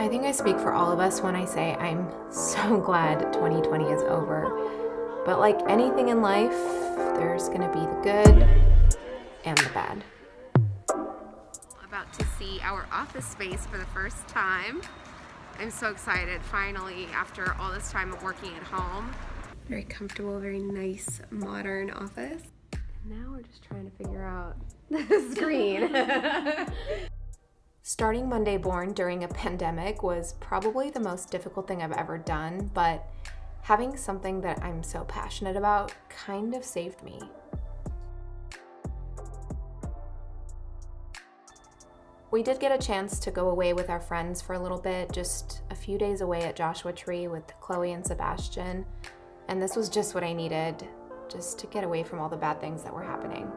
I think I speak for all of us when I say I'm so glad 2020 is over. But like anything in life, there's gonna be the good and the bad. About to see our office space for the first time. I'm so excited, finally, after all this time of working at home. Very comfortable, very nice, modern office. Now we're just trying to figure out the screen. Starting Monday Born during a pandemic was probably the most difficult thing I've ever done, but having something that I'm so passionate about kind of saved me. We did get a chance to go away with our friends for a little bit, just a few days away at Joshua Tree with Chloe and Sebastian, and this was just what I needed, just to get away from all the bad things that were happening.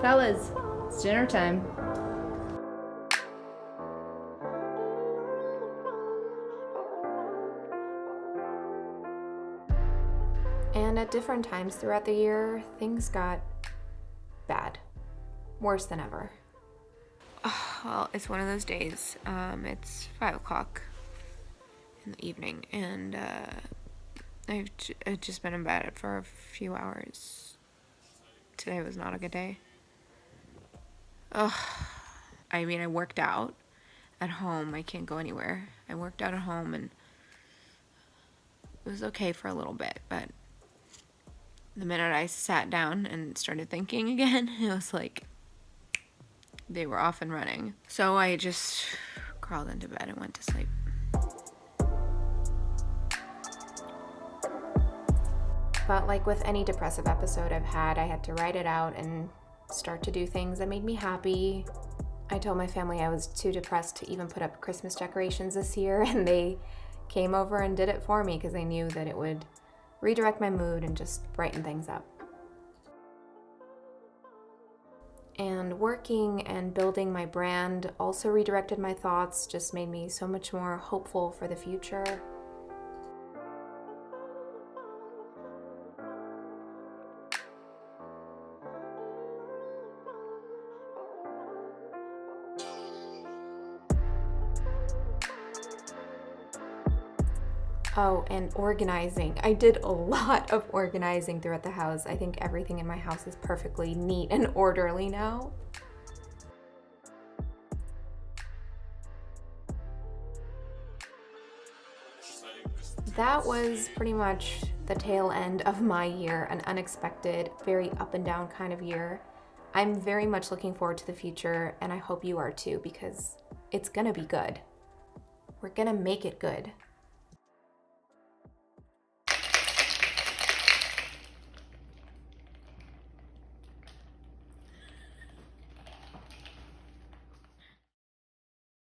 Fellas, it's dinner time. And at different times throughout the year, things got bad. Worse than ever. Well, it's one of those days. It's 5 o'clock in the evening, and I've just been in bed for a few hours. Today was not a good day. I mean, I worked out at home. I can't go anywhere. I worked out at home, and it was okay for a little bit, but the minute I sat down and started thinking again, it was like they were off and running. So I just crawled into bed and went to sleep. But like with any depressive episode I've had, I had to write it out and start to do things that made me happy. I told my family I was too depressed to even put up Christmas decorations this year, and they came over and did it for me because they knew that it would redirect my mood and just brighten things up. And working and building my brand also redirected my thoughts, just made me so much more hopeful for the future. Oh, and organizing. I did a lot of organizing throughout the house. I think everything in my house is perfectly neat and orderly now. That was pretty much the tail end of my year, an unexpected, very up and down kind of year. I'm very much looking forward to the future, and I hope you are too, because it's gonna be good. We're gonna make it good.